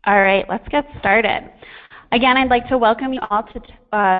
All right, let's get started. Again, I'd like to welcome you all to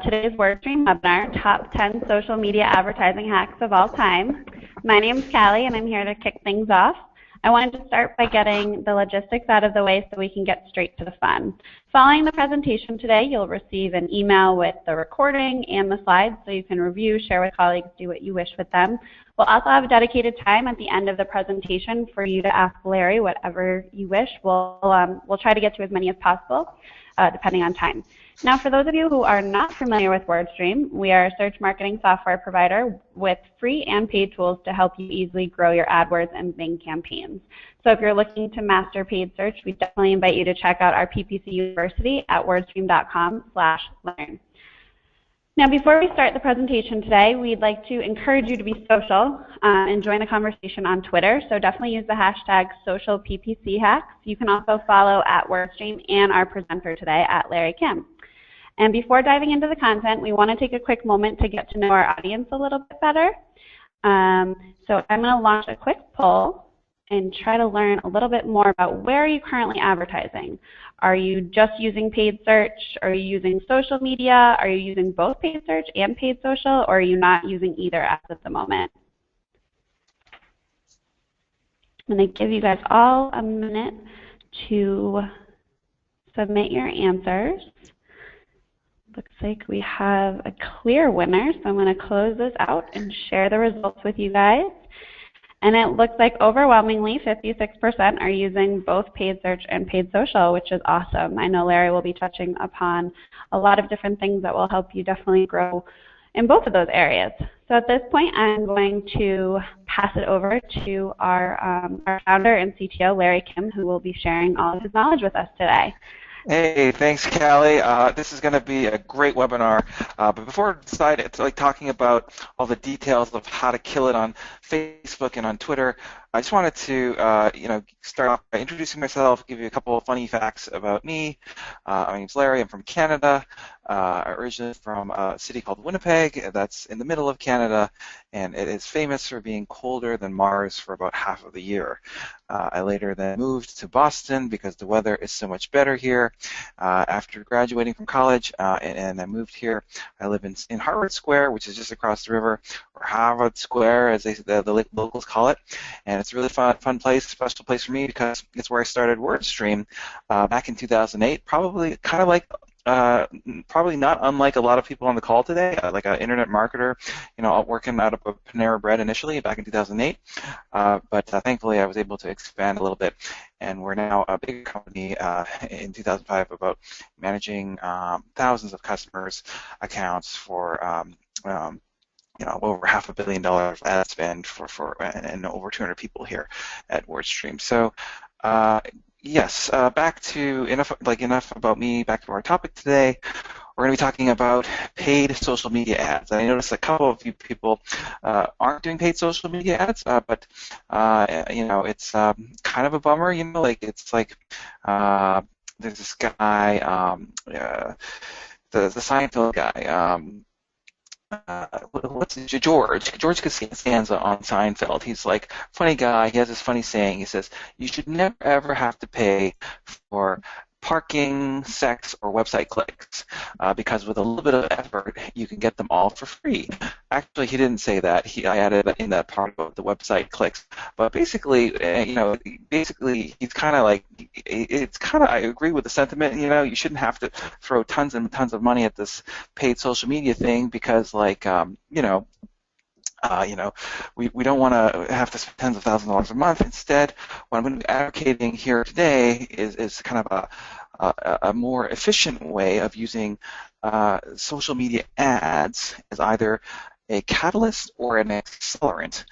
today's WordStream webinar, Top 10 Social Media Advertising Hacks of All Time. My name's Callie, and I'm here to kick things off. I wanted to start by getting the logistics out of the way so we can get straight to the fun. Following the presentation today, you'll receive an email with the recording and the slides so you can review, share with colleagues, do what you wish with them. We'll also have a dedicated time at the end of the presentation for you to ask Larry whatever you wish. We'll try to get to as many as possible, depending on time. Now, for those of you who are not familiar with WordStream, we are a search marketing software provider with free and paid tools to help you easily grow your AdWords and Bing campaigns. So if you're looking to master paid search, we definitely invite you to check out our PPC University at wordstream.com/learn. Now, before we start the presentation today, we'd like to encourage you to be social and join the conversation on Twitter. So definitely use the hashtag #SocialPPCHacks. You can also follow at WordStream and our presenter today at Larry Kim. And before diving into the content, we want to take a quick moment to get to know our audience a little bit better. So I'm going to launch a quick poll and try to learn a little bit more about where are you currently advertising. Are you just using paid search? Are you using social media? Are you using both paid search and paid social? Or are you not using either as of the moment? I'm going to give you guys all a minute to submit your answers. Looks like we have a clear winner, so I'm going to close this out and share the results with you guys. And it looks like overwhelmingly 56% are using both paid search and paid social, which is awesome. I know Larry will be touching upon a lot of different things that will help you definitely grow in both of those areas. So at this point, I'm going to pass it over to our founder and CTO, Larry Kim, who will be sharing all of his knowledge with us today. Hey, thanks, Callie. This is going to be a great webinar. But before I decide, it's like talking about all the details of how to kill it on Facebook and on Twitter. I just wanted to, start off by introducing myself, give you a couple of funny facts about me. My name's Larry. I'm from Canada. Originally from a city called Winnipeg. That's in the middle of Canada, and it is famous for being colder than Mars for about half of the year. I later then moved to Boston because the weather is so much better here. After graduating from college, and I moved here. I live in Harvard Square, which is just across the river, or Harvard Square, as the locals call it. And it's a really fun place, special place for me because it's where I started WordStream back in 2008. Probably kind of like. Probably not unlike a lot of people on the call today, like an internet marketer, working out of Panera Bread initially back in 2008. But thankfully, I was able to expand a little bit, and we're now a big company in 2005 about managing thousands of customers' accounts for over $500 million of ad spend and over 200 people here at WordStream. So. Yes, back to enough about me. Back to our topic today. We're going to be talking about paid social media ads. I noticed a couple of you people aren't doing paid social media ads, but it's kind of a bummer. It's like there's this guy, the Seinfeld guy. What's George Costanza on Seinfeld. He's like funny guy. He has this funny saying. He says, "You should never ever have to pay for parking, sex, or website clicks, because with a little bit of effort, you can get them all for free." Actually, he didn't say that. I added in that part of the website clicks. But basically, he's kind of like, I agree with the sentiment. You shouldn't have to throw tons and tons of money at this paid social media thing because, we don't want to have to spend tens of thousands of dollars a month. Instead, what I'm going to be advocating here today is kind of a more efficient way of using social media ads as either a catalyst or an accelerant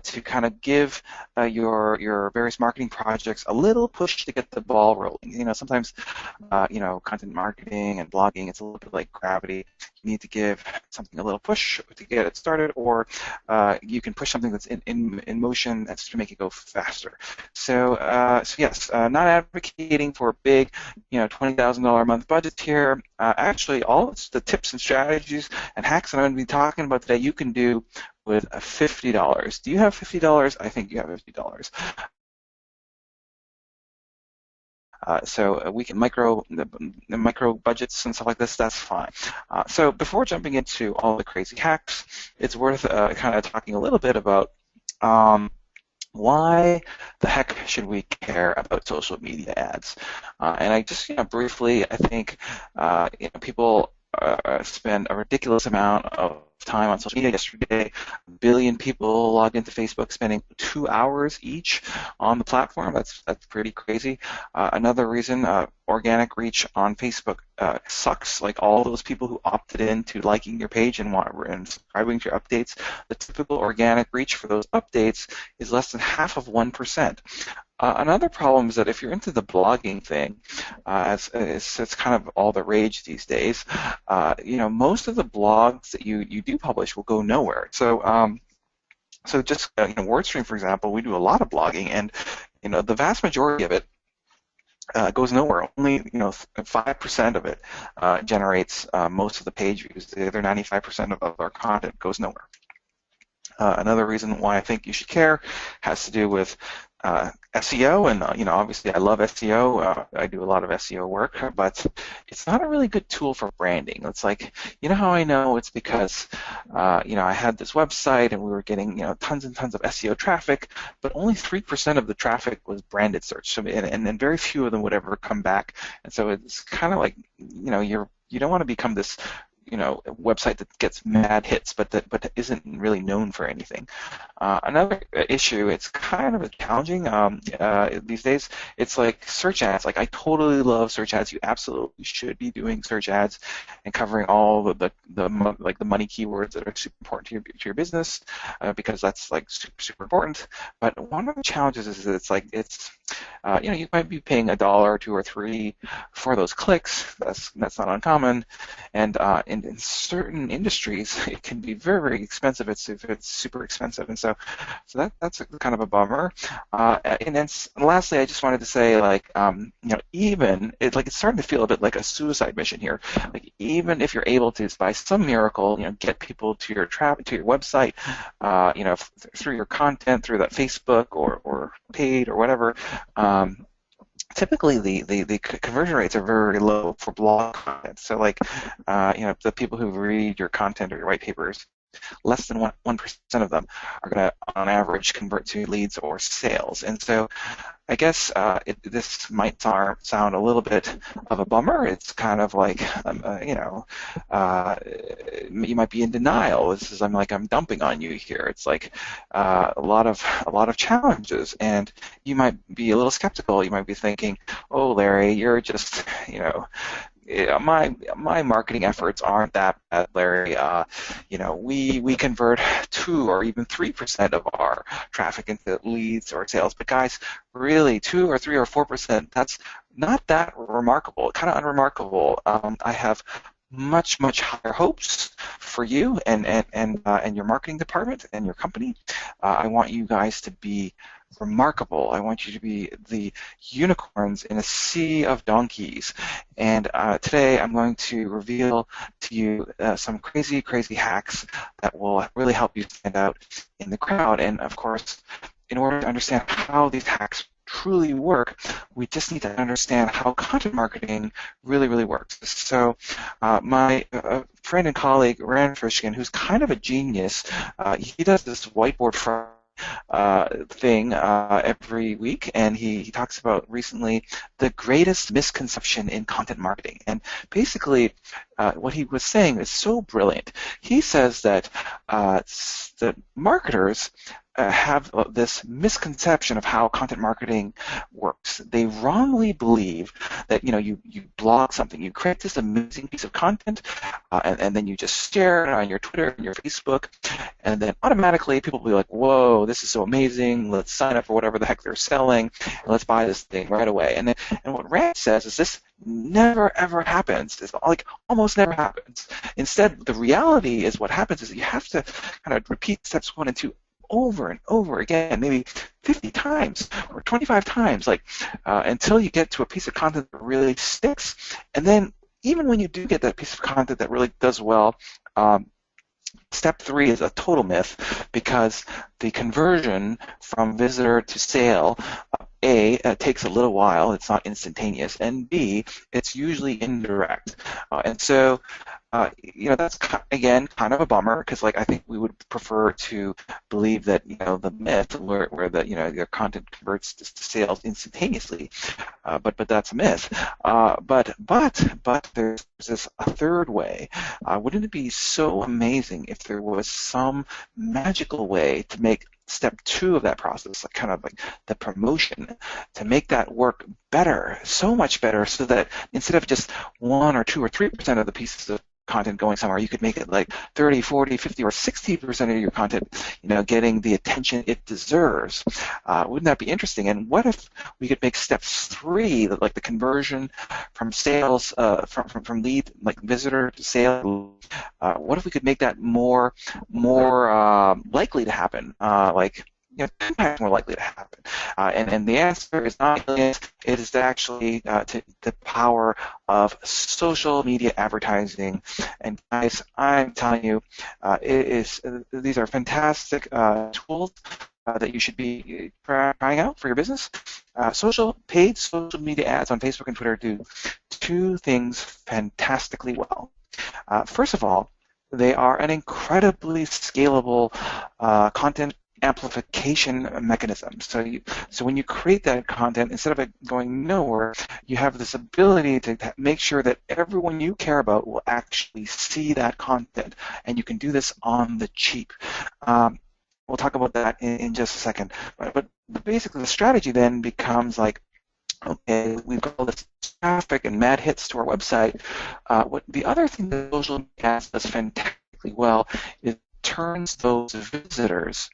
to kind of give your various marketing projects a little push to get the ball rolling. Sometimes, content marketing and blogging, it's a little bit like gravity. You need to give something a little push to get it started, or you can push something that's in motion that's to make it go faster. So yes, not advocating for big, $20,000 a month budgets here. Actually, all the tips and strategies and hacks that I'm going to be talking about today, you can do with $50. Do you have $50? I think you have $50. So we can micro budgets and stuff like this. That's fine. So before jumping into all the crazy hacks, it's worth kind of talking a little bit about why the heck should we care about social media ads? And I just, briefly, I think, people spend a ridiculous amount of time on social media. Yesterday, 1 billion people logged into Facebook, spending 2 hours each on the platform. That's pretty crazy. Another reason, organic reach on Facebook sucks. Like all those people who opted in to liking your page and subscribing to your updates, the typical organic reach for those updates is less than half of 1%. Another problem is that if you're into the blogging thing, as it's kind of all the rage these days, most of the blogs that you do publish will go nowhere. So just WordStream, for example, we do a lot of blogging, and the vast majority of it goes nowhere. Only 5% of it generates most of the page views. The other 95% of our content goes nowhere. Another reason why I think you should care has to do with SEO, and obviously I love SEO. I do a lot of SEO work, but it's not a really good tool for branding. It's like, how I know? It's because I had this website and we were getting tons and tons of SEO traffic, but only 3% of the traffic was branded search. So and very few of them would ever come back. And so it's kind of like you don't want to become this website that gets mad hits, but isn't really known for anything. Another issue, it's kind of challenging these days. It's like search ads. Like I totally love search ads. You absolutely should be doing search ads and covering all the money keywords that are super important to your business because that's like super important. But one of the challenges is that you might be paying $1 or $2 or $3 for those clicks. That's not uncommon, and in certain industries, it can be very, very expensive. It's super expensive, and so that's kind of a bummer. And then lastly, I just wanted to say, even it's starting to feel a bit like a suicide mission here. Like even if you're able to, by some miracle, get people to your website, through your content, through that Facebook or paid or whatever. Typically, the conversion rates are very, very low for blog content. So, the people who read your content or your white papers, less than 1% of them are going to, on average, convert to leads or sales. And so, I guess this might sound a little bit of a bummer. It's kind of like, you might be in denial. I'm dumping on you here. It's like a lot of challenges, and you might be a little skeptical. You might be thinking, "Oh, Larry, you're just, my marketing efforts aren't that bad, Larry. We convert 2 or even 3% of our traffic into leads or sales. But guys, really, 2 or 3 or 4%, that's not that remarkable. Kind of unremarkable. I have much higher hopes for you and your marketing department and your company. I want you guys to be remarkable. I want you to be the unicorns in a sea of donkeys. And today I'm going to reveal to you some crazy hacks that will really help you stand out in the crowd. And of course, in order to understand how these hacks truly work, we just need to understand how content marketing really works. So my friend and colleague, Rand Fishkin, who's kind of a genius, he does this whiteboard thing every week, and he talks about recently the greatest misconception in content marketing. And basically, what he was saying is so brilliant. He says that marketers have this misconception of how content marketing works. They wrongly believe that you blog something, you create this amazing piece of content, and then you just share it on your Twitter and your Facebook, and then automatically people will be like, "Whoa, this is so amazing! Let's sign up for whatever the heck they're selling, and let's buy this thing right away." And what Rand says is this never ever happens. It's like almost never happens. Instead, the reality is what happens is you have to kind of repeat steps 1 and 2 over and over again, maybe 50 times or 25 times, until you get to a piece of content that really sticks. And then even when you do get that piece of content that really does well, step 3 is a total myth, because the conversion from visitor to sale A, it takes a little while, it's not instantaneous, and B, it's usually indirect. And so that's again kind of a bummer because like I think we would prefer to believe that the myth where the your content converts to sales instantaneously, but that's a myth. But there's this a third way. Wouldn't it be so amazing if there was some magical way to make step 2 of that process, like kind of like the promotion, to make that work better, so much better, so that instead of just 1 or 2 or 3% of the pieces of content going somewhere, you could make it like 30, 40, 50, or 60% of your content, getting the attention it deserves. Wouldn't that be interesting? And what if we could make step 3, like the conversion from sales, from lead, like visitor to sale? What if we could make that more likely to happen? 10 times more likely to happen. And the answer is not millions, it is actually to the power of social media advertising. And guys, I'm telling you, these are fantastic tools that you should be trying out for your business. Paid social media ads on Facebook and Twitter do 2 things fantastically well. First of all, they are an incredibly scalable content amplification mechanism. So when you create that content, instead of it going nowhere, you have this ability to make sure that everyone you care about will actually see that content, and you can do this on the cheap. We'll talk about that in just a second. But basically, the strategy then becomes like, okay, we've got all this traffic and mad hits to our website. What the other thing that social media does fantastically well is turns those visitors,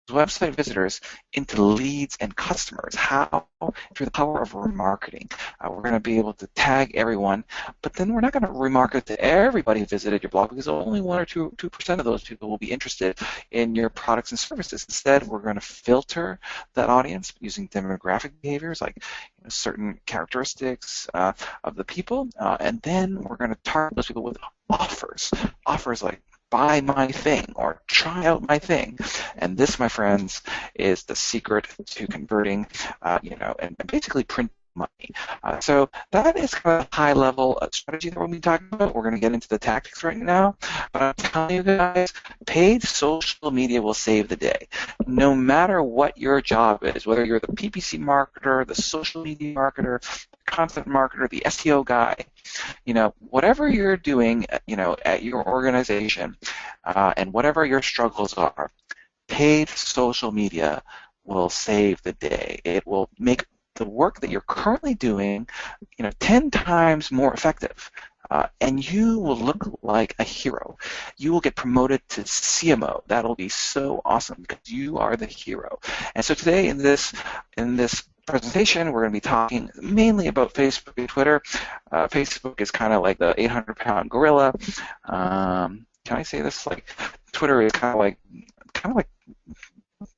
website visitors, into leads and customers. How? Through the power of remarketing. We're going to be able to tag everyone, but then we're not going to remarket to everybody who visited your blog because only 1 or 2% of those people will be interested in your products and services. Instead, we're going to filter that audience using demographic behaviors like certain characteristics of the people, and then we're going to target those people with offers like buy my thing or try out my thing. And this, my friends, is the secret to converting, and basically print money. So that is kind of a high-level strategy that we'll be talking about. We're going to get into the tactics right now. But I'm telling you guys, paid social media will save the day. No matter what your job is, whether you're the PPC marketer, the social media marketer, the content marketer, the SEO guy, whatever you're doing, at your organization, and whatever your struggles are, paid social media will save the day. It will make the work that you're currently doing, 10 times more effective. And you will look like a hero. You will get promoted to CMO. That'll be so awesome because you are the hero. And so today in this presentation, we're going to be talking mainly about Facebook and Twitter. Facebook is kind of like the 800-pound gorilla. Can I say this? Like Twitter is kind of like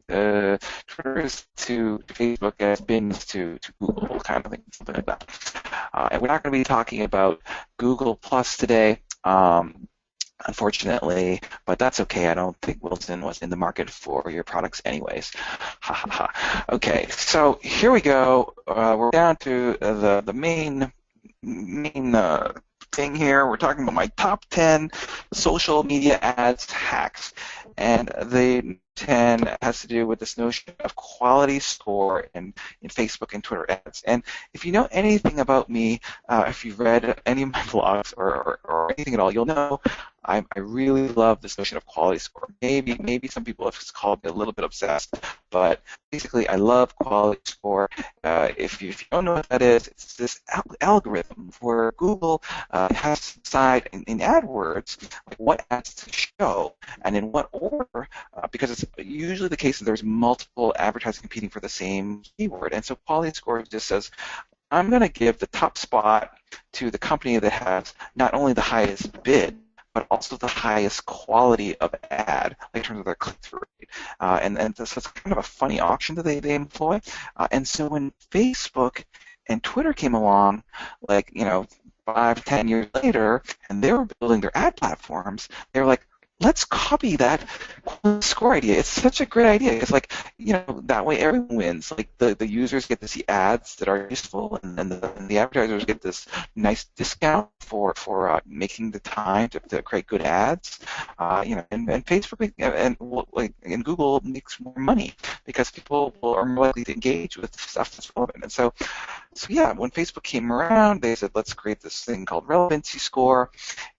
Twitter is to Facebook as Bing is to Google, kind of thing, something like that. And we're not going to be talking about Google Plus today, unfortunately, but that's okay. I don't think Wilson was in the market for your products anyways. Ha ha ha. Okay, so here we go. We're down to the main thing here. We're talking about my top 10 social media ads hacks, and the 10 has to do with this notion of quality score in Facebook and Twitter ads. And if you know anything about me, if you've read any of my blogs or anything at all, you'll know I really love this notion of quality score. Maybe some people have called me a little bit obsessed, but basically I love quality score. If you don't know what that is, it's this algorithm where Google has to decide in AdWords like what ads to show and in what order, because it's usually the case that there's multiple advertising competing for the same keyword. And so quality score just says, I'm going to give the top spot to the company that has not only the highest bid, but also the highest quality of ad, like in terms of their click-through rate. And so it's kind of a funny auction that they employ. And so when Facebook and Twitter came along, 5, 10 years later, and they were building their ad platforms, they were like, let's copy that score idea. It's such a great idea. It's like, that way everyone wins. Like the users get to see ads that are useful, and then the advertisers get this nice discount for making the time to create good ads. And Facebook and Google makes more money because people are more likely to engage with stuff that's relevant. And so yeah, when Facebook came around, they said, let's create this thing called relevancy score,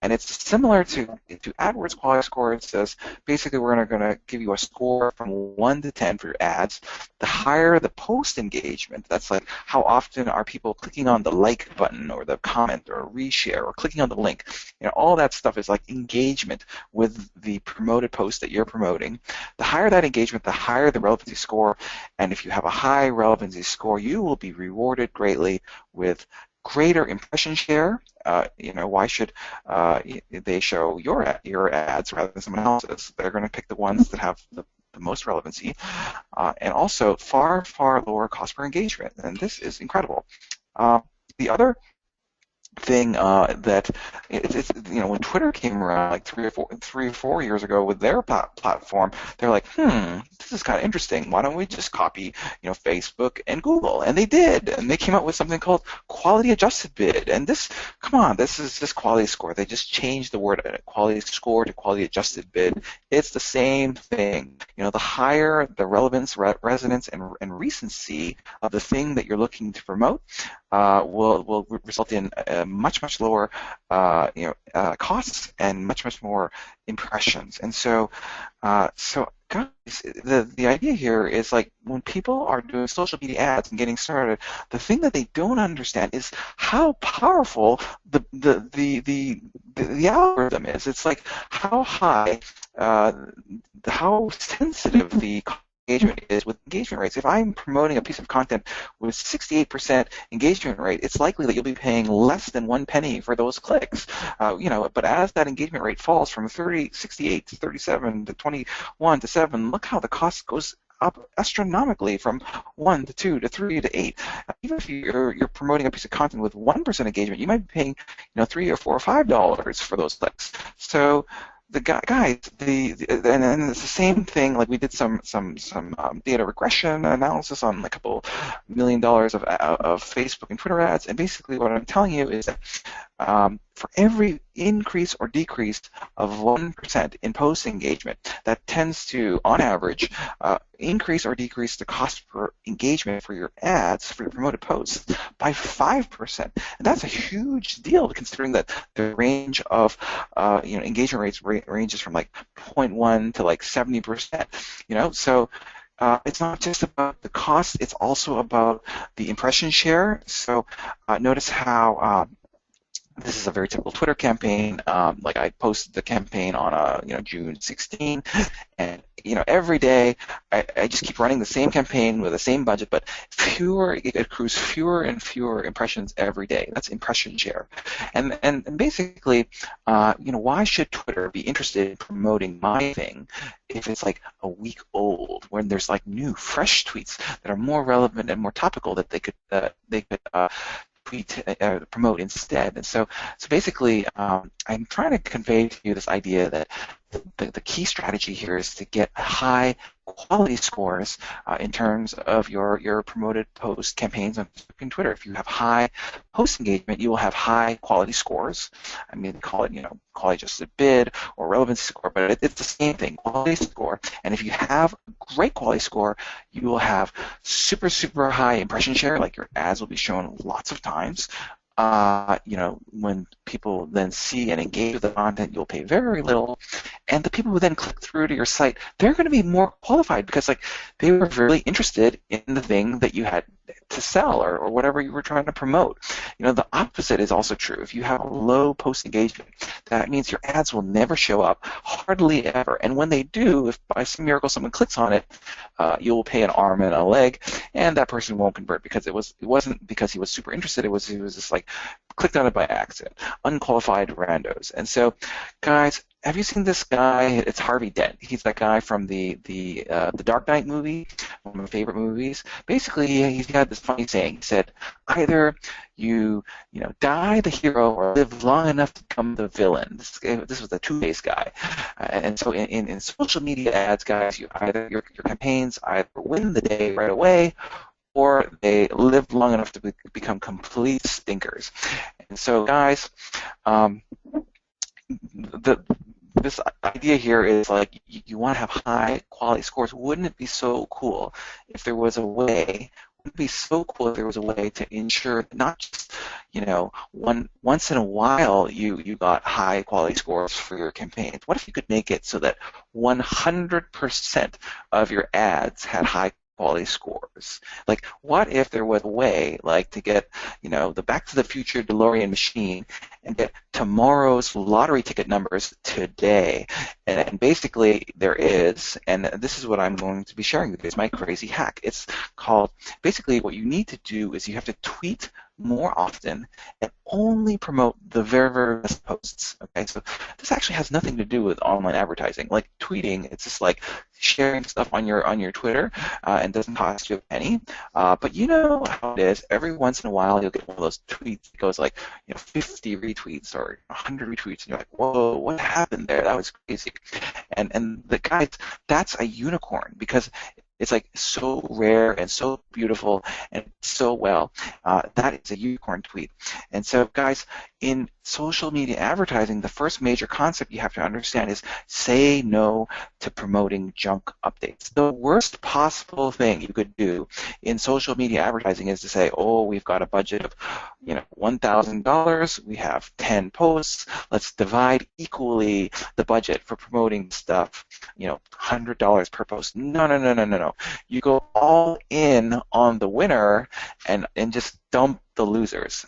and it's similar to AdWords quality score. It says basically we're going to give you a score from 1 to 10 for your ads. The higher the post engagement, that's like how often are people clicking on the like button or the comment or reshare or clicking on the link. All that stuff is like engagement with the promoted post that you're promoting. The higher that engagement, the higher the relevancy score, and if you have a high relevancy score, you will be rewarded greatly with greater impression share. Why should they show your ads rather than someone else's? They're going to pick the ones that have the most relevancy, and also far, far lower cost per engagement. And this is incredible. The other thing that it's when Twitter came around like 3 or 4 years ago with their platform, they're like, this is kind of interesting. Why don't we just copy Facebook and Google? And they did, and they came up with something called quality adjusted bid. And this is this quality score. They just changed the word quality score to quality adjusted bid. It's the same thing. The higher the relevance, resonance, and recency of the thing that you're looking to promote, will result in much lower costs and much more impressions. And so guys, the idea here is like when people are doing social media ads and getting started, the thing that they don't understand is how powerful the algorithm is. It's like how high, how sensitive the engagement is with engagement rates. If I'm promoting a piece of content with 68% engagement rate, it's likely that you'll be paying less than 1 penny for those clicks. But as that engagement rate falls from 68 to 37 to 21 to 7, look how the cost goes up astronomically from 1 to 2 to 3 to 8. Even if you're promoting a piece of content with 1% engagement, you might be paying $3 or $4 or $5 for those clicks. So the guys, and it's the same thing. Like we did some data regression analysis on a couple $1 million of Facebook and Twitter ads, and basically what I'm telling you is that for every increase or decrease of 1% in post engagement, that tends to, on average, increase or decrease the cost per engagement for your ads, for your promoted posts, by 5%. And that's a huge deal, considering that the range of engagement rates ranges from like 0.1 to like 70%. So it's not just about the cost; it's also about the impression share. So notice how this is a very typical Twitter campaign. Like I posted the campaign on June 16, and every day I just keep running the same campaign with the same budget, but it accrues fewer and fewer impressions every day. That's impression share, and basically, why should Twitter be interested in promoting my thing if it's like a week old, when there's like new, fresh tweets that are more relevant and more topical that they could promote instead. And so basically, I'm trying to convey to you this idea that the key strategy here is to get high quality scores in terms of your promoted post campaigns on Facebook and Twitter. If you have high post engagement, you will have high quality scores. I mean, call it quality adjusted bid or relevancy score, but it's the same thing, quality score. And if you have a great quality score, you will have super high impression share, like your ads will be shown lots of times. When people then see and engage with the content, you'll pay very little, and the people who then click through to your site, they're going to be more qualified because they were really interested in the thing that you had to sell or whatever you were trying to promote. The opposite is also true. If you have a low post engagement, that means your ads will never show up, hardly ever. And when they do, if by some miracle someone clicks on it, you will pay an arm and a leg, and that person won't convert because it wasn't because he was super interested. He was just like clicked on it by accident, unqualified randos. And so, guys, have you seen this guy? It's Harvey Dent. He's that guy from the Dark Knight movie, one of my favorite movies. Basically, he's got this funny saying. He said, either you die the hero or live long enough to become the villain. This was the two-faced guy. And so in social media ads, guys, your campaigns either win the day right away, or they live long enough to become complete stinkers. And so, guys, this idea here is like you want to have high quality scores. Wouldn't it be so cool if there was a way? Wouldn't it be so cool if there was a way to ensure that not just once in a while you got high quality scores for your campaigns? What if you could make it so that 100% of your ads had high quality scores? Like, what if there was a way, like, to get, the Back to the Future DeLorean machine and get tomorrow's lottery ticket numbers today? And basically, there is, and this is what I'm going to be sharing with you. It's my crazy hack. It's called, basically, what you need to do is you have to tweet more often and only promote the very, very best posts. Okay, so this actually has nothing to do with online advertising. Like tweeting, it's just like sharing stuff on your Twitter, and doesn't cost you a penny. But you know how it is. Every once in a while, you'll get one of those tweets that goes like 50 retweets or 100 retweets, and you're like, whoa, what happened there? That was crazy. And the guys, that's a unicorn, because it's like so rare and so beautiful and so well. That is a unicorn tweet. And so, guys, in social media advertising, the first major concept you have to understand is say no to promoting junk updates. The worst possible thing you could do in social media advertising is to say, oh, we've got a budget of $1,000, we have 10 posts, let's divide equally the budget for promoting stuff, $100 per post. No. You go all in on the winner and just dump the losers.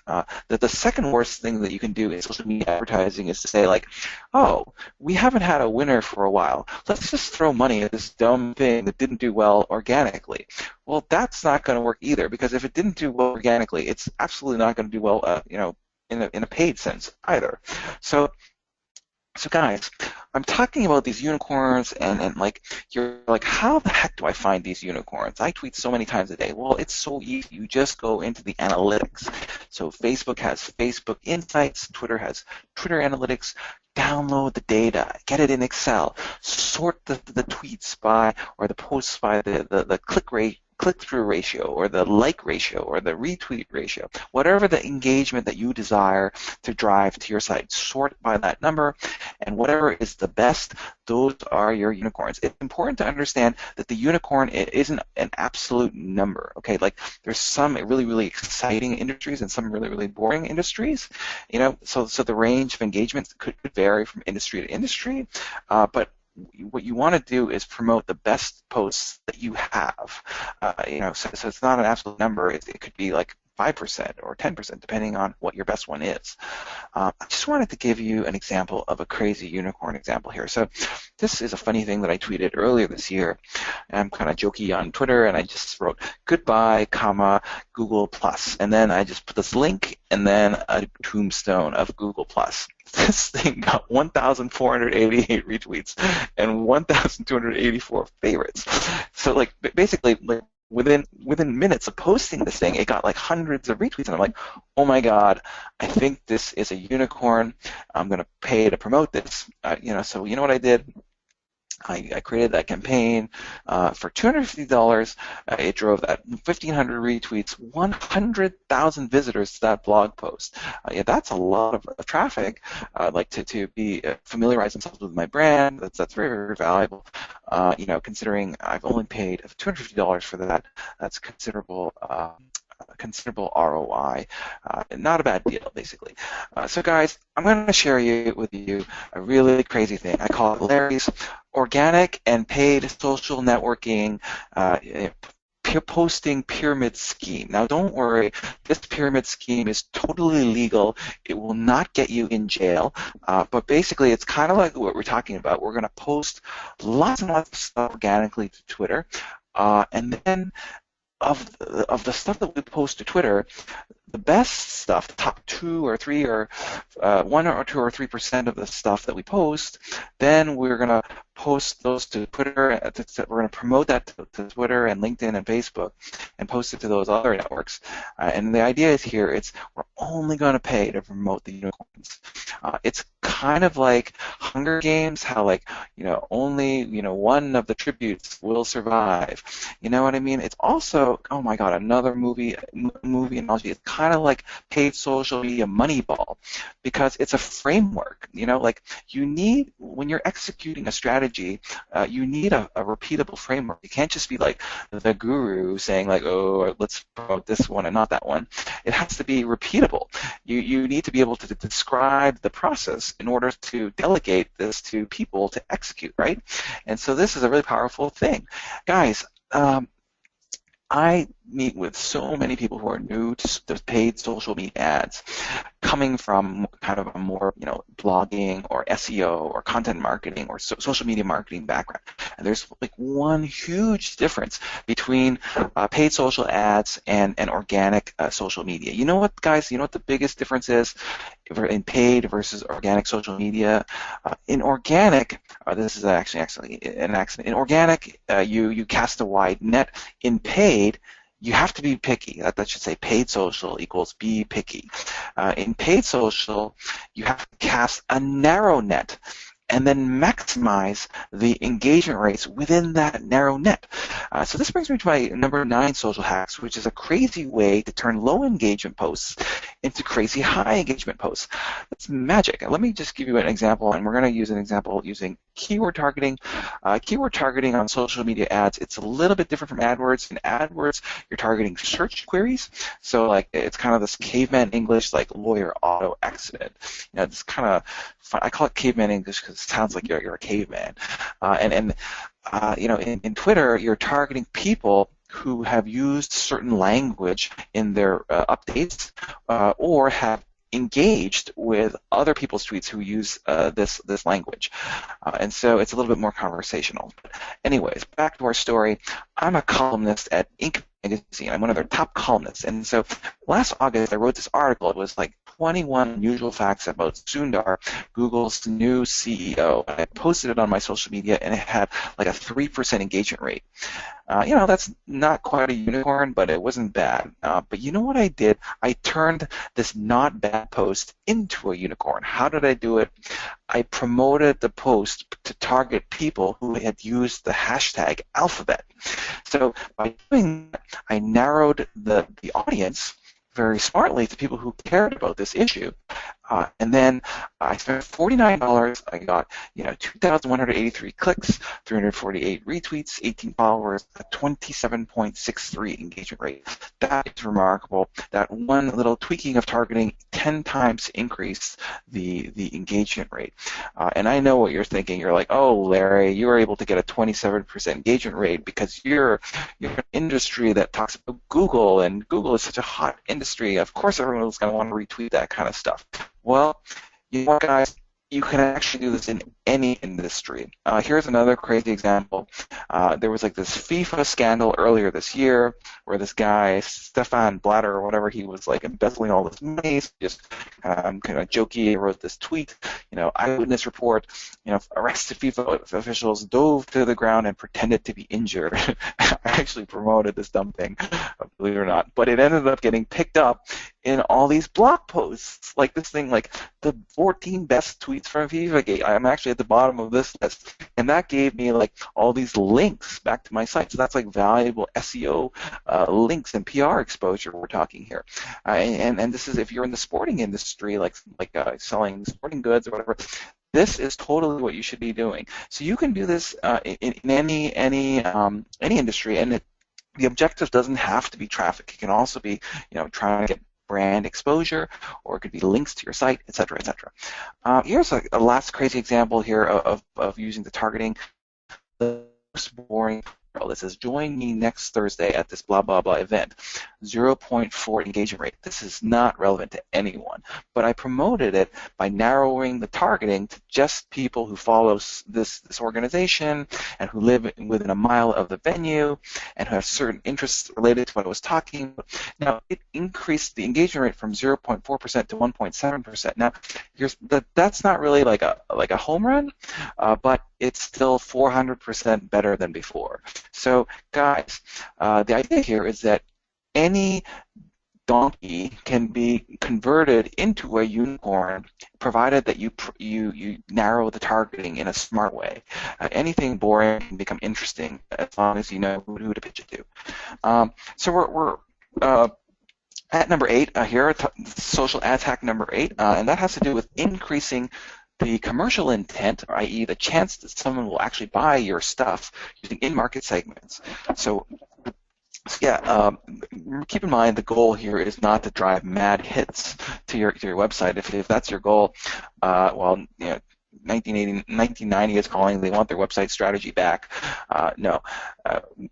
The second worst thing that you can do in social media advertising is to say, like, oh, we haven't had a winner for a while. Let's just throw money at this dumb thing that didn't do well organically. Well, that's not going to work either, because if it didn't do well organically, it's absolutely not going to do well, in a paid sense either. So guys, I'm talking about these unicorns, and like, you're like, how the heck do I find these unicorns? I tweet so many times a day. Well, it's so easy. You just go into the analytics. So Facebook has Facebook Insights, Twitter has Twitter Analytics. Download the data, get it in Excel, sort the tweets by, or the posts by the click-through ratio, or the like ratio, or the retweet ratio, whatever the engagement that you desire to drive to your site. Sort by that number, and whatever is the best, those are your unicorns. It's important to understand that the unicorn isn't an absolute number. Okay, like there's some really, really exciting industries and some really, really boring industries. So the range of engagement could vary from industry to industry, but what you want to do is promote the best posts that you have. So it's not an absolute number. It could be like 5% or 10%, depending on what your best one is. I just wanted to give you an example of a crazy unicorn example here. So this is a funny thing that I tweeted earlier this year. I'm kind of jokey on Twitter, and I just wrote, goodbye, comma, Google+. And then I just put this link and then a tombstone of Google+. This thing got 1,488 retweets and 1,284 favorites. So, like, basically, like, within minutes of posting this thing, it got like hundreds of retweets, and I'm like, oh my God, I think this is a unicorn. I'm going to pay to promote this. So you know what I did? I created that campaign for $250. It drove that 1,500 retweets, 100,000 visitors to that blog post. That's a lot of traffic. Like to be familiarize themselves with my brand. That's very, very valuable. Considering I've only paid $250 for that, that's considerable ROI. Not a bad deal, basically. So guys, I'm going to share with you a really crazy thing. I call it Larry's Organic and Paid Social Networking Posting Pyramid Scheme. Now don't worry, this pyramid scheme is totally legal. It will not get you in jail, but basically it's kind of like what we're talking about. We're going to post lots and lots of stuff organically to Twitter, and then of the stuff that we post to Twitter, the best stuff, the top 2 or 3 or 1 or 2 or 3% of the stuff that we post, then we're going to post those to Twitter. We're going to promote that to Twitter and LinkedIn and Facebook and post it to those other networks. And the idea is here, we're only going to pay to promote the unicorns. It's kind of like Hunger Games, how like, only, one of the tributes will survive. You know what I mean? It's also, oh my God, another movie analogy. It's kind of like paid social media Moneyball, because it's a framework. Like you need, when you're executing a strategy, you need a repeatable framework. You can't just be like the guru saying like, oh, let's promote this one and not that one. It has to be repeatable. You need to be able to describe the process in order to delegate this to people to execute, right? And so this is a really powerful thing. Guys, I meet with so many people who are new to paid social media ads, coming from kind of a more, blogging or SEO or content marketing or social media marketing background. And there's like one huge difference between paid social ads and organic social media. You know what, guys? You know what the biggest difference is in paid versus organic social media? In organic, this is actually an accident. In organic, you cast a wide net. In paid, you have to be picky. That should say paid social equals be picky. In paid social, you have to cast a narrow net and then maximize the engagement rates within that narrow net. So this brings me to my number 9 social hacks, which is a crazy way to turn low engagement posts into crazy high engagement posts. That's magic. And let me just give you an example, and we're going to use an example using keyword targeting. Keyword targeting on social media ads, it's a little bit different from AdWords. In AdWords, you're targeting search queries. So like it's kind of this caveman English, like lawyer auto accident. It's kind of fun. I call it caveman English because it sounds like you're a caveman. In Twitter, you're targeting people who have used certain language in their updates or have engaged with other people's tweets who use this language. And so it's a little bit more conversational. But anyways, back to our story. I'm a columnist at Inc. magazine. I'm one of their top columnists. And so last August, I wrote this article. It was like 21 unusual facts about Sundar, Google's new CEO. I posted it on my social media, and it had like a 3% engagement rate. That's not quite a unicorn, but it wasn't bad. But you know what I did? I turned this not bad post into a unicorn. How did I do it? I promoted the post to target people who had used the hashtag alphabet. So by doing that, I narrowed the audience very smartly to people who cared about this issue. And then I spent $49. I got 2,183 clicks, 348 retweets, 18 followers, a 27.63 engagement rate. That is remarkable. That one little tweaking of targeting 10 times increased the engagement rate. And I know what you're thinking. You're like, oh, Larry, you were able to get a 27% engagement rate because you're an industry that talks about Google, and Google is such a hot industry. Of course, everyone's going to want to retweet that kind of stuff. Well, you know what, guys? You can actually do this in any industry. Here's another crazy example. There was like this FIFA scandal earlier this year where this guy, Stefan Blatter or whatever, he was like embezzling all this money. So just kind of jokey, wrote this tweet, eyewitness report, arrested FIFA officials dove to the ground and pretended to be injured. I actually promoted this dumb thing, believe it or not, but it ended up getting picked up in all these blog posts, like this thing, like the 14 best tweets from FIFA. I'm actually at the bottom of this list, and that gave me like all these links back to my site. So that's like valuable SEO links and PR exposure we're talking here. And this is if you're in the sporting industry, like selling sporting goods or whatever. This is totally what you should be doing. So you can do this in any industry, and the objective doesn't have to be traffic. It can also be, trying to get brand exposure, or it could be links to your site, etc., etc. Here's a last crazy example here of using the targeting. The most boring that says, join me next Thursday at this blah, blah, blah event. 0.4 engagement rate. This is not relevant to anyone. But I promoted it by narrowing the targeting to just people who follow this organization and who live within a mile of the venue and who have certain interests related to what I was talking about. Now, it increased the engagement rate from 0.4% to 1.7%. Now, that's not really like a home run, but it's still 400% better than before. So, guys, the idea here is that any donkey can be converted into a unicorn, provided that you narrow the targeting in a smart way. Anything boring can become interesting as long as you know who to pitch it to. So we're at number 8 here, social ads hack number 8, and that has to do with increasing the commercial intent, i.e. the chance that someone will actually buy your stuff using in-market segments. So yeah, keep in mind the goal here is not to drive mad hits to your website. If that's your goal, well, 1990 is calling. They want their website strategy back. No,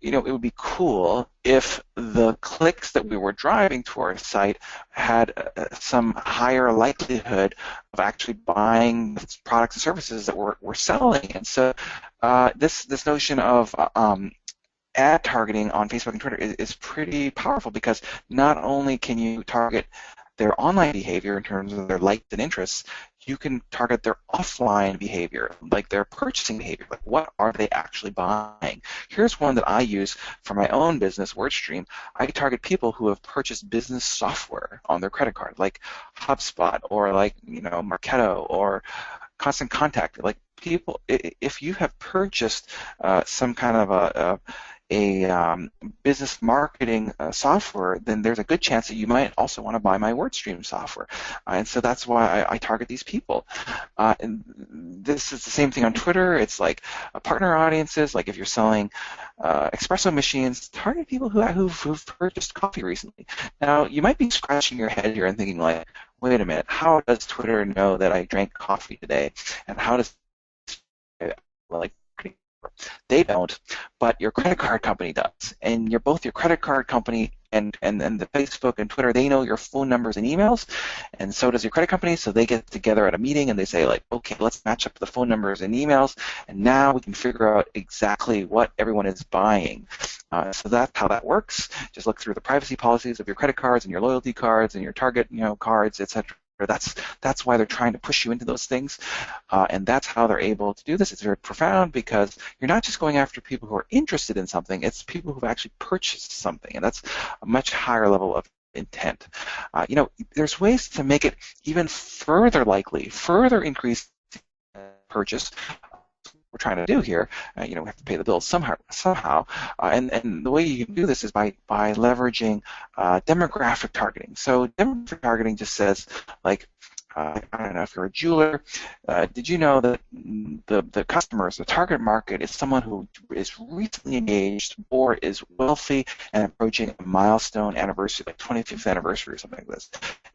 it would be cool if the clicks that we were driving to our site had some higher likelihood of actually buying products and services that we're selling. And so this notion of ad targeting on Facebook and Twitter is pretty powerful, because not only can you target their online behavior in terms of their likes and interests, you can target their offline behavior, like their purchasing behavior. Like, what are they actually buying? Here's one that I use for my own business, WordStream. I target people who have purchased business software on their credit card, like HubSpot or like Marketo or Constant Contact. Like, people, if you have purchased some kind of a business marketing software, then there's a good chance that you might also want to buy my WordStream software. And so that's why I target these people. And this is the same thing on Twitter. It's like partner audiences. Like if you're selling espresso machines, target people who've purchased coffee recently. Now, you might be scratching your head here and thinking like, wait a minute, how does Twitter know that I drank coffee today? And how does they don't, but your credit card company does. And both your credit card company and the Facebook and Twitter, they know your phone numbers and emails, and so does your credit company. So they get together at a meeting and they say, like, okay, let's match up the phone numbers and emails, and now we can figure out exactly what everyone is buying. So that's how that works. Just look through the privacy policies of your credit cards and your loyalty cards and your Target cards, etc. That's why they're trying to push you into those things, and that's how they're able to do this. It's very profound, because you're not just going after people who are interested in something, it's people who've actually purchased something, and that's a much higher level of intent. There's ways to make it even further likely, further increase purchase. We're trying to do here, we have to pay the bills somehow, and the way you can do this is by leveraging demographic targeting. So demographic targeting just says, like, I don't know, if you're a jeweler, did you know that the customers, the target market, is someone who is recently engaged or is wealthy and approaching a milestone anniversary, like 25th anniversary or something like this.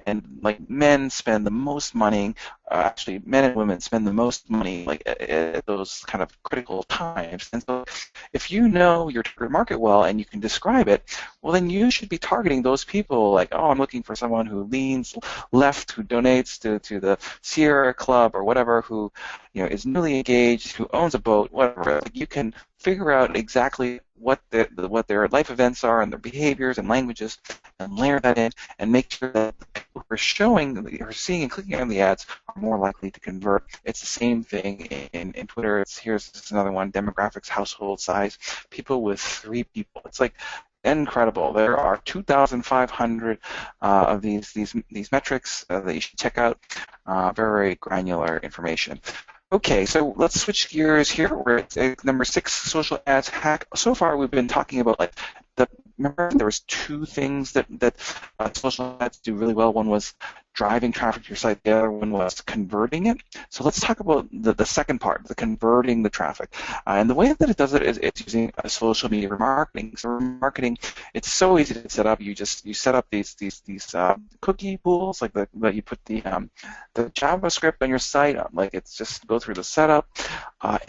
And like, men spend the most money, actually men and women spend the most money like at those kind of critical times. And so if you know your target market well and you can describe it, well, then you should be targeting those people, like, oh, I'm looking for someone who leans left, who donates to the Sierra Club or whatever, who is newly engaged, who owns a boat, whatever. You can figure out exactly what their life events are and their behaviors and languages, and layer that in and make sure that the people who are seeing and clicking on the ads are more likely to convert. It's the same thing in Twitter. Here's another one: demographics, household size, people with 3 people. It's like incredible. There are 2,500 of these metrics that you should check out. Very granular information. Okay, so let's switch gears here. We're at number 6, social ads hack. So far, we've been talking about remember there was 2 things that social ads do really well. One was driving traffic to your site. The other one was converting it. So let's talk about the second part, the converting the traffic. And the way that it does it is it's using social media remarketing. So remarketing, it's so easy to set up. You set up these cookie pools, like that you put the JavaScript on your site. Like it's just go through the setup.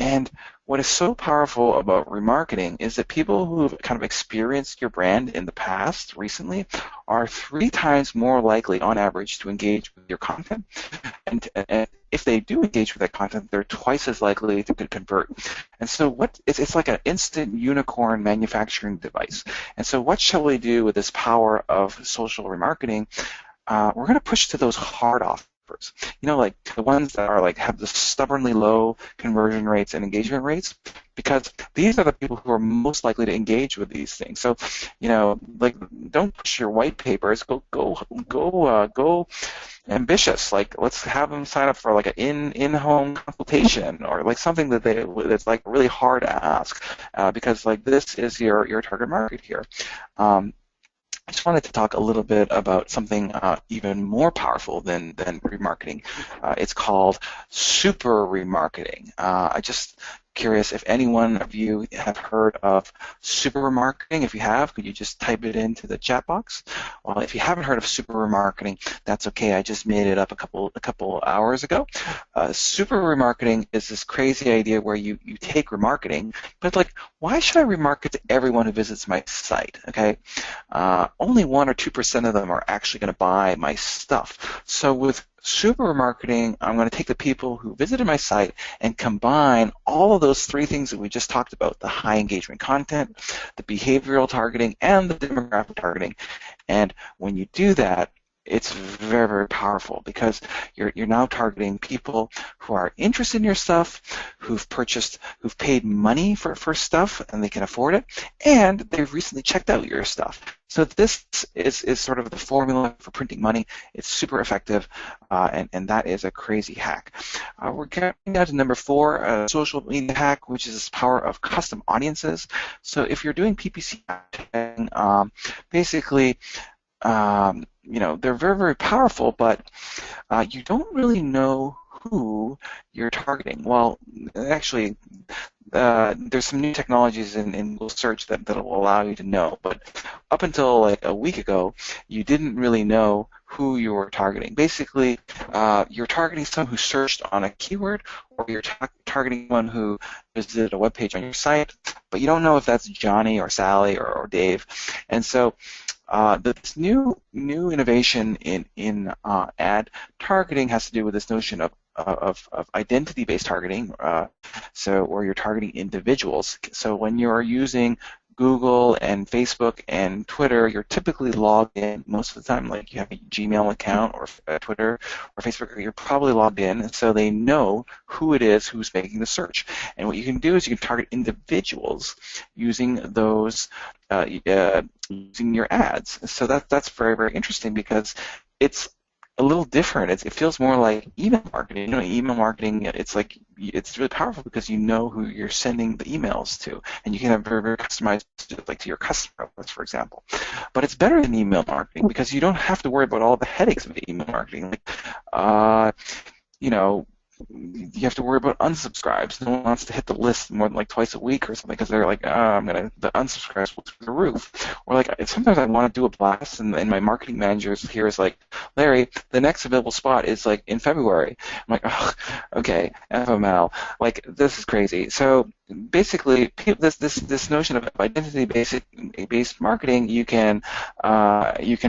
And what is so powerful about remarketing is that people who've kind of experienced your brand in the past recently are 3 times more likely on average to engage with your content. And if they do engage with that content, they're twice as likely to convert. And so it's like an instant unicorn manufacturing device. And so what shall we do with this power of social remarketing? We're going to push to those hard offers. You know, like the ones that are like have the stubbornly low conversion rates and engagement rates, because these are the people who are most likely to engage with these things. So, you know, like don't push your white papers. Go ambitious. Like let's have them sign up for like an in-home consultation or like something that's like really hard to ask, because like this is your target market here. I just wanted to talk a little bit about something even more powerful than remarketing. It's called super remarketing. I just curious if any one of you have heard of super remarketing. If you have, could you just type it into the chat box? Well, if you haven't heard of super remarketing, that's okay. I just made it up a couple hours ago. Super remarketing is this crazy idea where you take remarketing, but like, why should I remarket to everyone who visits my site? Okay, only 1 or 2% of them are actually going to buy my stuff. So with super remarketing, I'm going to take the people who visited my site and combine all of those 3 things that we just talked about: the high engagement content, the behavioral targeting, and the demographic targeting. And when you do that, it's very, very powerful because you're now targeting people who are interested in your stuff, who've paid money for stuff and they can afford it, and they've recently checked out your stuff. So this is sort of the formula for printing money. It's super effective, and that is a crazy hack. We're getting down to number 4, social media hack, which is this power of custom audiences. So if you're doing PPC advertising, basically, you know, they're very, very powerful, but you don't really know who you're targeting. Well, actually, there's some new technologies in Google Search that will allow you to know, but up until like a week ago, you didn't really know who you were targeting. Basically, you're targeting someone who searched on a keyword, or you're targeting someone who visited a web page on your site, but you don't know if that's Johnny or Sally or Dave. And so this new innovation in ad targeting has to do with this notion of identity-based targeting, where you're targeting individuals. So when you're using Google and Facebook and Twitter, you're typically logged in most of the time. Like you have a Gmail account or Twitter or Facebook, you're probably logged in, and so they know who it is who's making the search. And what you can do is you can target individuals using those, using your ads. So that's very, very interesting because it's a little different. It feels more like email marketing. You know, email marketing, it's really powerful because you know who you're sending the emails to, and you can have very, very customized, like to your customer list, for example. But it's better than email marketing because you don't have to worry about all the headaches of email marketing. Like, you know, you have to worry about unsubscribes. No one wants to hit the list more than like twice a week or something because they're like, the unsubscribes will through the roof. Or like sometimes I want to do a blast and my marketing manager here is like, Larry, the next available spot is like in February. I'm like, oh, okay, FML. Like this is crazy. So basically, this notion of identity-based marketing, you can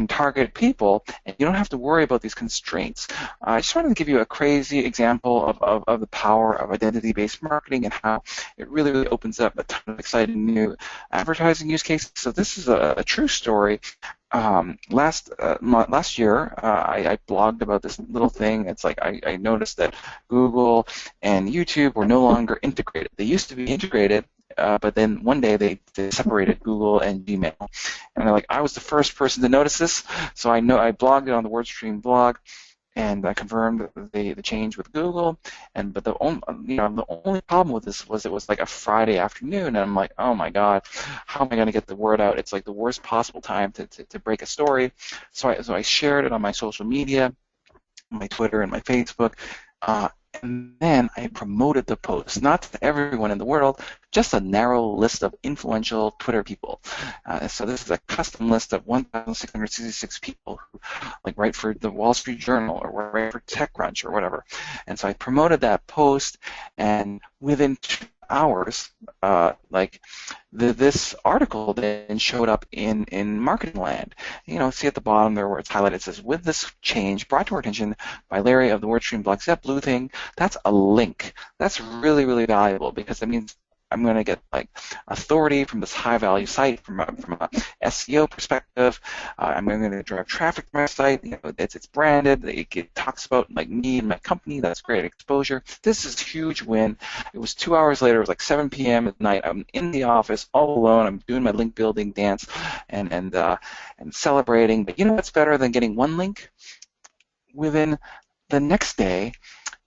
target people, and you don't have to worry about these constraints. I just wanted to give you a crazy example of the power of identity-based marketing and how it really, really opens up a ton of exciting new advertising use cases. So this is a true story. Last year, I blogged about this little thing. It's like I noticed that Google and YouTube were no longer integrated. They used to be integrated, but then one day they separated Google and Gmail. And I was the first person to notice this, so I blogged it on the WordStream blog, and I confirmed the change with Google. But the only problem with this was it was like a Friday afternoon, and I'm like, oh my God, how am I going to get the word out? It's like the worst possible time to break a story. So I shared it on my social media. my Twitter and my Facebook. And then I promoted the post, not to everyone in the world, just a narrow list of influential Twitter people. So this is a custom list of 1,666 people who like write for the Wall Street Journal or write for TechCrunch or whatever. And so I promoted that post, and within 2 hours, this article then showed up in marketing land. See at the bottom there where it's highlighted, it says, with this change brought to our attention by Larry of the WordStream blog. See that blue thing? That's a link. That's really, really valuable, because that means I'm going to get like authority from this high-value site from a SEO perspective. I'm going to drive traffic to my site. It's branded. It talks about like me and my company. That's great exposure. This is a huge win. It was 2 hours later. It was like 7 p.m. at night. I'm in the office all alone. I'm doing my link building dance and celebrating. But you know what's better than getting one link? Within the next day,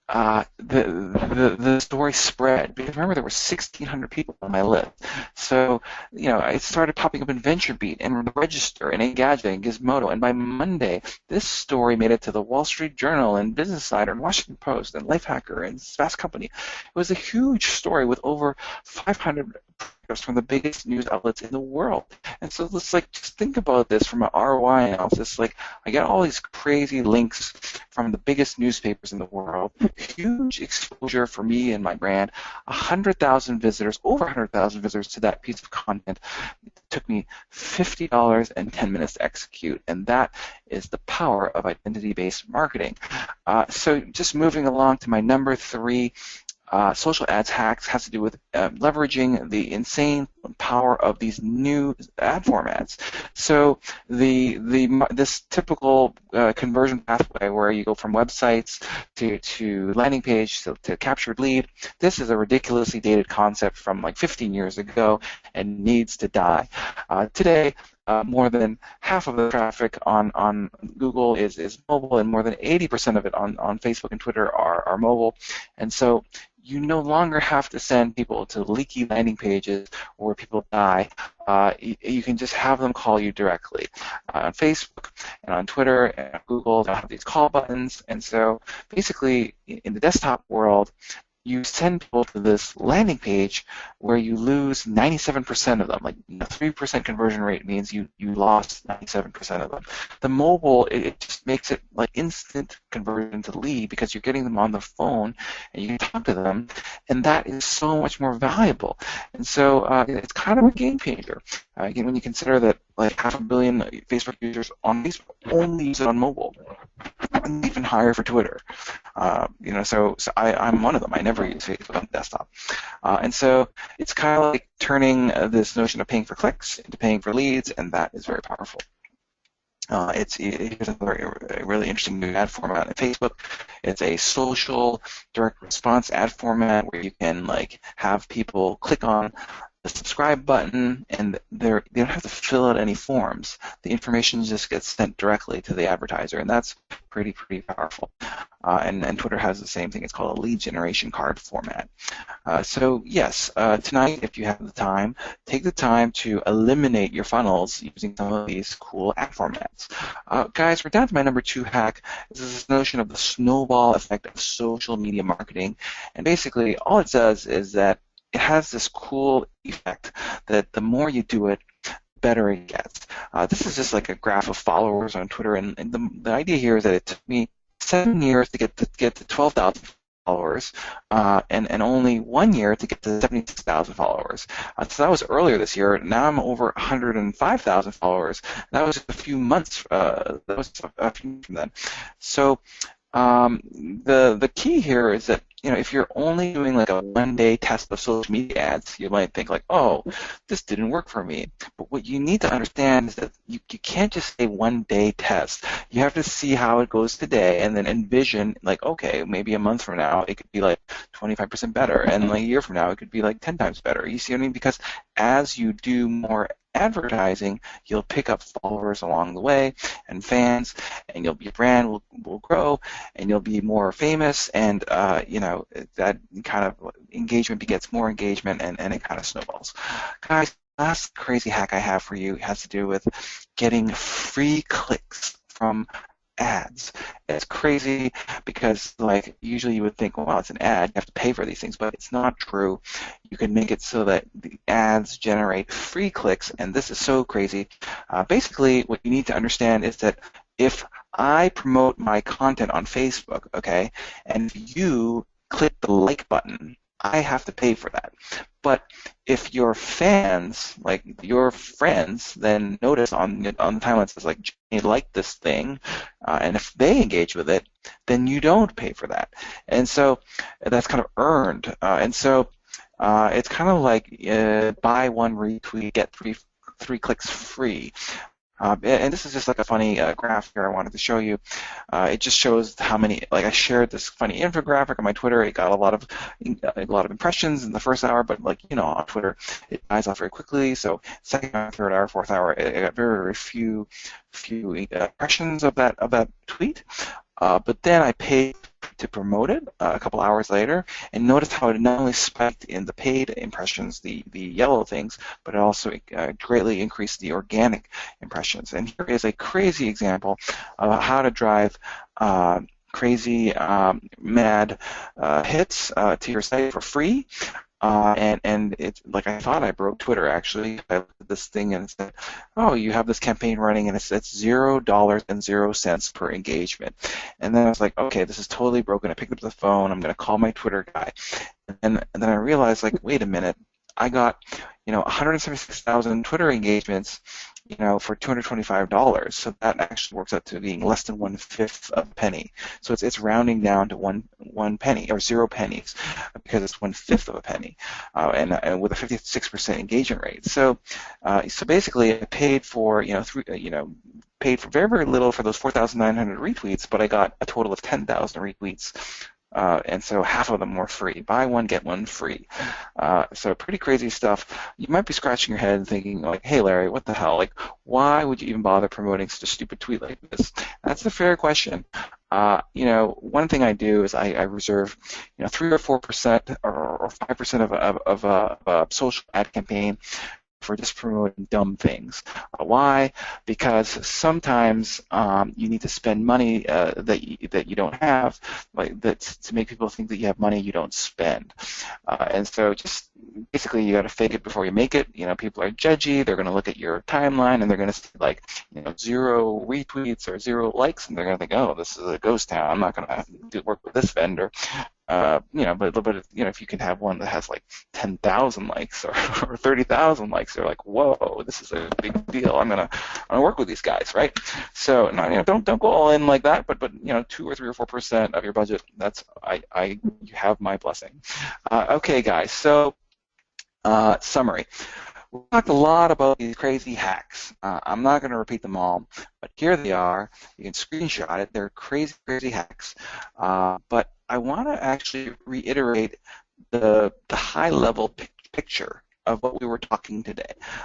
the story spread, because remember there were 1,600 people on my list. So it started popping up in VentureBeat and Register and Engadget and Gizmodo, and by Monday this story made it to the Wall Street Journal and Business Insider and Washington Post and Lifehacker and Fast Company. It was a huge story with over 500 from the biggest news outlets in the world. And so let's just think about this from an ROI analysis. I get all these crazy links from the biggest newspapers in the world, huge exposure for me and my brand, 100,000 visitors, over 100,000 visitors to that piece of content. It took me $50 and 10 minutes to execute, and that is the power of identity-based marketing. So just moving along to my number 3, social ads hacks has to do with leveraging the insane power of these new ad formats. So this typical conversion pathway where you go from websites to landing page to captured lead, this is a ridiculously dated concept from like 15 years ago and needs to die. Today, more than half of the traffic on Google is mobile, and more than 80% of it on Facebook and Twitter are mobile. And so you no longer have to send people to leaky landing pages where people die. You can just have them call you directly. On Facebook and on Twitter and on Google, they'll have these call buttons. And so basically, in the desktop world, you send people to this landing page where you lose 97% of them. 3% conversion rate means you lost 97% of them. The mobile, it just makes it like instant conversion to lead, because you're getting them on the phone and you can talk to them, and that is so much more valuable. And so it's kind of a game changer. Again, when you consider that like 500 million Facebook users on Facebook only use it on mobile, and even higher for Twitter. So I'm one of them. I never use Facebook on desktop. And so it's kind of like turning this notion of paying for clicks into paying for leads, and that is very powerful. Here's a really interesting new ad format in Facebook. It's a social direct response ad format where you can have people click on the subscribe button, and they don't have to fill out any forms. The information just gets sent directly to the advertiser, and that's pretty powerful. And Twitter has the same thing. It's called a lead generation card format. So yes, tonight, if you have the time, take the time to eliminate your funnels using some of these cool ad formats. Guys, we're down to my number 2 hack. This is this notion of the snowball effect of social media marketing. And basically, all it does is that it has this cool effect that the more you do it, the better it gets. This is just like a graph of followers on Twitter, and the idea here is that it took me 7 years to get to 12,000 followers, and only 1 year to get to 76,000 followers. So that was earlier this year. Now I'm over 105,000 followers. That was a few months. That was a few from then. So the key here is that if you're only doing like a 1-day test of social media ads, you might think like, oh, this didn't work for me. But what you need to understand is that you can't just say 1-day test. You have to see how it goes today and then envision like, okay, maybe a month from now it could be like 25% better, and like a year from now it could be like 10 times better. You see what I mean? Because as you do more advertising, you'll pick up followers along the way and fans, and your brand will grow, and you'll be more famous, and that kind of engagement begets more engagement, and it kind of snowballs. Guys, last crazy hack I have for you has to do with getting free clicks from ads. It's crazy because like usually you would think, well, it's an ad, you have to pay for these things, but it's not true. You can make it so that the ads generate free clicks, and this is so crazy. Basically, what you need to understand is that if I promote my content on Facebook, okay, and you click the like button, I have to pay for that. But if your fans, like your friends, then notice on the timeline it says like, Jenny liked this thing, and if they engage with it, then you don't pay for that. And so that's kind of earned. And so it's kind of like buy one retweet, get three clicks free. And this is just like a funny graph here I wanted to show you. It just shows how many, like I shared this funny infographic on my Twitter. It got a lot of impressions in the first hour, but like, you know, on Twitter, it dies off very quickly. So second hour, third hour, fourth hour, it got very, very few impressions of that tweet. But then I paid to promote it a couple hours later, and notice how it not only spiked in the paid impressions, the yellow things, but it also greatly increased the organic impressions. And here is a crazy example of how to drive crazy, mad hits to your site for free. And it's like I thought I broke Twitter actually. I looked at this thing and it said, oh, you have this campaign running and it's $0.00 per engagement. And then I was like, okay, this is totally broken. I picked up the phone. I'm going to call my Twitter guy. And then I realized, like, wait a minute. I got, 176,000 Twitter engagements, for $225. So that actually works out to being less than 1/5 of a penny. So it's rounding down to one penny or 0 pennies because it's 1/5 of a penny, and with a 56% engagement rate. So basically, I paid for paid for very, very little for those 4,900 retweets, but I got a total of 10,000 retweets. And so half of them were free. Buy one, get one free. So pretty crazy stuff. You might be scratching your head and thinking, like, hey, Larry, what the hell? Like, why would you even bother promoting such a stupid tweet like this? That's a fair question. One thing I do is I reserve, 3 or 4% or 5% of a social ad campaign for just promoting dumb things. Why? Because sometimes you need to spend money that you don't have, like that, to make people think that you have money you don't spend. And so just basically you got to fake it before you make it. People are judgy. They're going to look at your timeline and they're going to see like 0 retweets or 0 likes, and they're going to think, oh, this is a ghost town. I'm not going to work with this vendor. But if you can have one that has like 10,000 likes or 30,000 likes, they're like, whoa, this is a big deal. I'm gonna work with these guys, right? So don't go all in like that, but 2 or 3 or 4% of your budget. You have my blessing. Okay, guys. So summary. We talked a lot about these crazy hacks. I'm not going to repeat them all, but here they are. You can screenshot it. They're crazy, crazy hacks. But I want to actually reiterate the high-level picture of what we were talking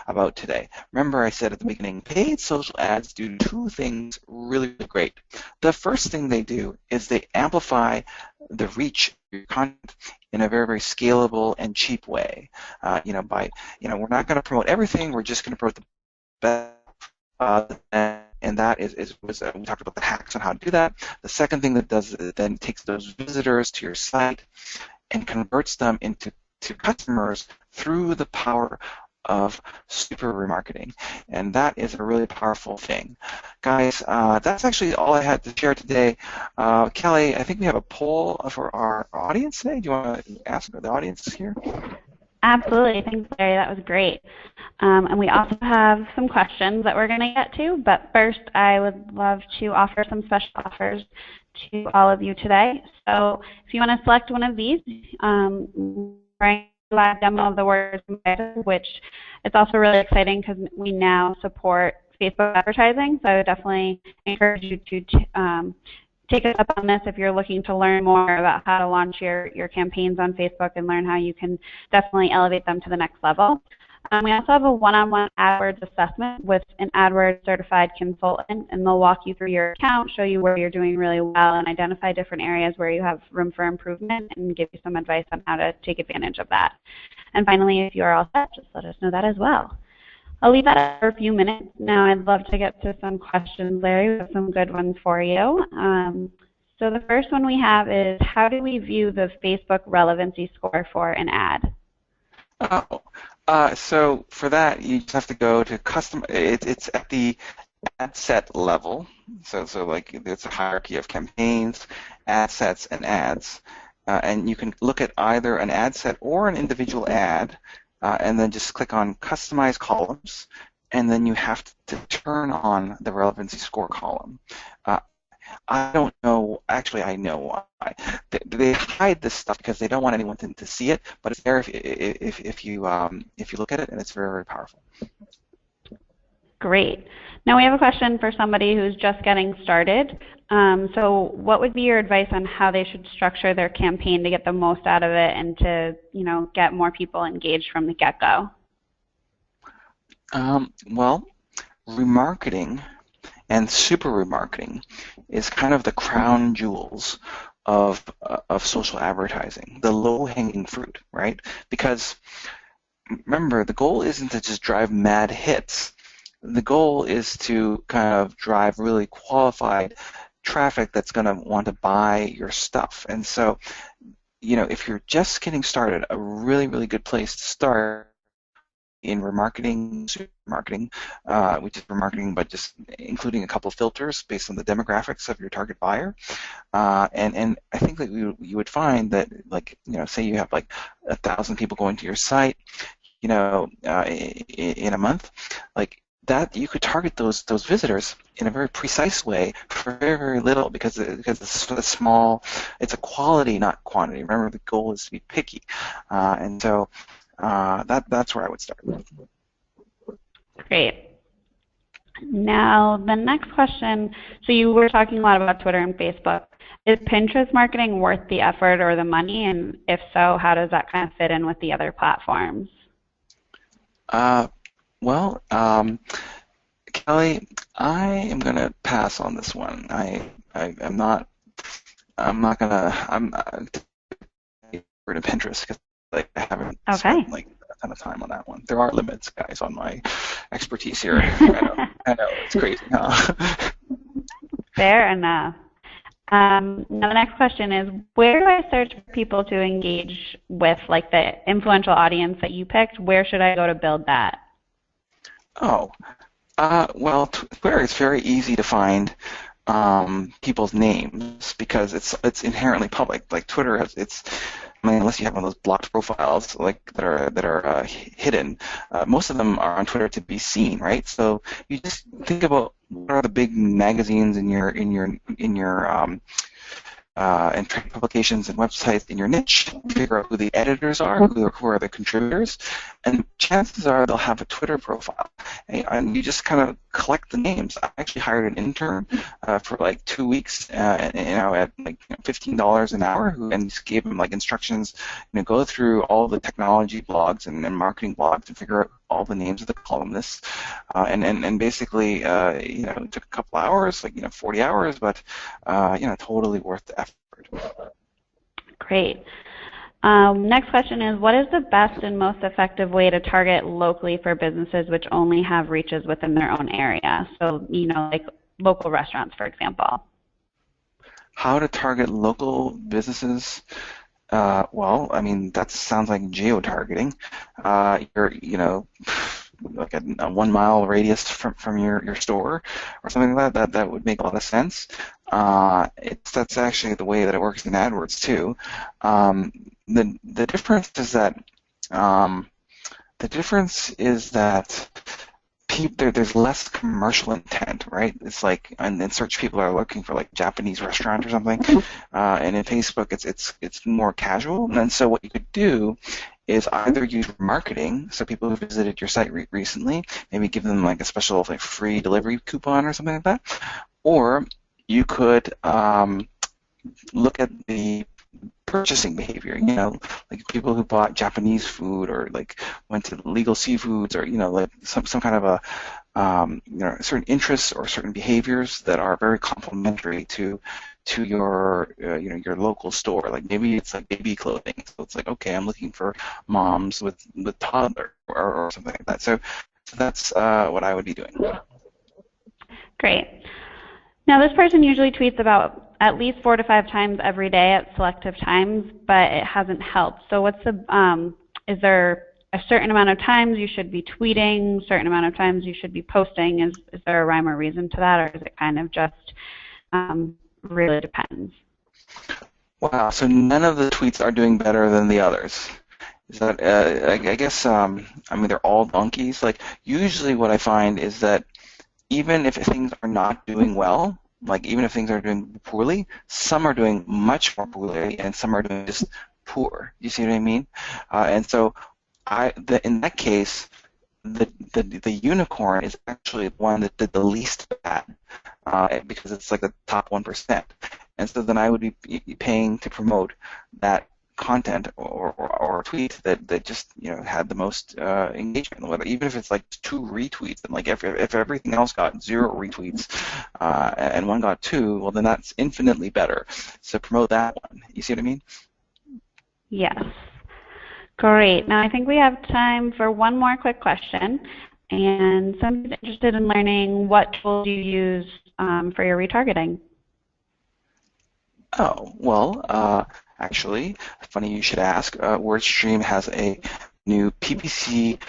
about today. Remember, I said at the beginning, paid social ads do 2 things really, really great. The first thing they do is they amplify the reach of your content in a very, very scalable and cheap way. We're not going to promote everything. We're just going to promote the best. And that was we talked about the hacks on how to do that. The second thing that does is then takes those visitors to your site and converts them into customers through the power of super remarketing. And that is a really powerful thing. Guys, that's actually all I had to share today. Kelly, I think we have a poll for our audience today. Do you want to ask the audience here? Absolutely. Thanks, Larry. That was great. And we also have some questions that we're going to get to. But first, I would love to offer some special offers to all of you today. So if you want to select one of these, live demo of the WordStream, which it's also really exciting because we now support Facebook advertising. So I would definitely encourage you to take us up on this if you're looking to learn more about how to launch your campaigns on Facebook and learn how you can definitely elevate them to the next level. We also have a one-on-one AdWords assessment with an AdWords certified consultant, and they'll walk you through your account, show you where you're doing really well, and identify different areas where you have room for improvement and give you some advice on how to take advantage of that. And finally, if you are all set, just let us know that as well. I'll leave that up for a few minutes. Now I'd love to get to some questions, Larry. We have some good ones for you. So the first one we have is, how do we view the Facebook relevancy score for an ad? Oh, so for that, you just have to go to custom. It's at the ad set level. So like it's a hierarchy of campaigns, ad sets, and ads. And you can look at either an ad set or an individual ad, and then just click on Customize Columns, and then you have to turn on the relevancy score column. I don't know. Actually, I know why. They hide this stuff because they don't want anyone to see it. But it's there if you look at it, and it's very, very powerful. Great. Now we have a question for somebody who's just getting started. So what would be your advice on how they should structure their campaign to get the most out of it and to, get more people engaged from the get-go? Well, remarketing and super remarketing is kind of the crown jewels of social advertising, the low-hanging fruit, right? Because remember, the goal isn't to just drive mad hits. The goal is to kind of drive really qualified traffic that's going to want to buy your stuff. And so, if you're just getting started, a really, really good place to start in remarketing, super marketing, which is remarketing, but just including a couple filters based on the demographics of your target buyer. And I think that you would find that, like, say you have like 1,000 people going to your site, in a month, like that, you could target those visitors in a very precise way for very, very little, because it's a small, it's a quality, not quantity. Remember, the goal is to be picky, and so. That's where I would start. Great. Now, the next question, so you were talking a lot about Twitter and Facebook. Is Pinterest marketing worth the effort or the money? And if so, how does that kind of fit in with the other platforms? Well, Kelly, I am going to pass on this one. I'm not going to Pinterest because I haven't spent like a ton of time on that one. There are limits, guys, on my expertise here. I know, it's crazy, huh? Fair enough. Now the next question is, where do I search for people to engage with, like the influential audience that you picked? Where should I go to build that? Oh, well, Twitter is very easy to find people's names because it's inherently public. Like Twitter has unless you have one of those blocked profiles like that are hidden, most of them are on Twitter to be seen, right? So you just think about what are the big magazines in your and trade publications and websites in your niche, figure out who the editors are, who are the contributors, and chances are they'll have a Twitter profile. And you just kind of collect the names. I actually hired an intern for like 2 weeks, at like $15 an hour, and just gave him like instructions, go through all the technology blogs and marketing blogs and figure out all the names of the columnists, and basically, it took a couple hours, like 40 hours, but totally worth the effort. Great. Next question is, what is the best and most effective way to target locally for businesses which only have reaches within their own area? So, like local restaurants, for example. How to target local businesses? Well, I mean, that sounds like geo-targeting. You're, like a 1 mile radius from your store or something like that. That would make a lot of sense. That's actually the way that it works in AdWords too. The difference is that there's less commercial intent, right? It's like, and in search people are looking for like Japanese restaurant or something, and in Facebook it's more casual. And so what you could do is either use marketing, so people who visited your site recently, maybe give them like a special like free delivery coupon or something like that, or you could look at the purchasing behavior, like people who bought Japanese food or like went to legal seafoods, or like some kind of a certain interests or certain behaviors that are very complementary to your your local store. Like maybe it's like baby clothing, so it's like, okay, I'm looking for moms with toddler or something like that. So So that's what I would be doing. Great. Now, this person usually tweets about at least 4 to 5 times every day at selective times, but it hasn't helped. So what's the, is there a certain amount of times you should be tweeting, certain amount of times you should be posting? Is there a rhyme or reason to that, or is it kind of just really depends? Wow, so none of the tweets are doing better than the others. Is that, I guess, I mean, they're all donkeys. Like, usually what I find is that even if things are not doing well, like even if things are doing poorly, some are doing much more poorly and some are doing just poor. You see what I mean? And so in that case, the unicorn is actually the one that did the least bad because it's like the top 1%. And so then I would be paying to promote that content or tweet that just had the most engagement. Even if it's like 2 retweets, and like if everything else got 0 retweets and one got 2, well then that's infinitely better. So promote that one. You see what I mean? Yes. Great. Now I think we have time for one more quick question. And somebody's interested in learning what tools you use for your retargeting. Oh, well, actually, funny you should ask. WordStream has a new PPC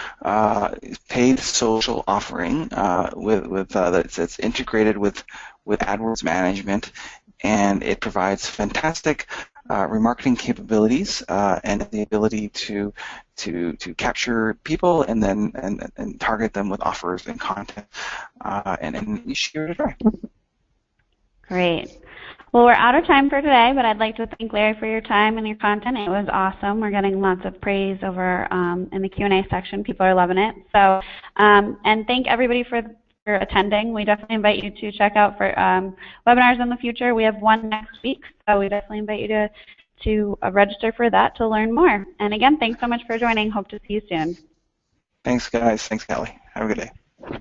paid social offering that's integrated with AdWords management, and it provides fantastic remarketing capabilities and the ability to capture people and then and target them with offers and content, and you should give it a try. Great. Well, we're out of time for today, but I'd like to thank Larry for your time and your content. It was awesome. We're getting lots of praise over in the Q&A section. People are loving it. So, and thank everybody for attending. We definitely invite you to check out for webinars in the future. We have one next week, so we definitely invite you to register for that to learn more. And again, thanks so much for joining. Hope to see you soon. Thanks, guys. Thanks, Callie. Have a good day.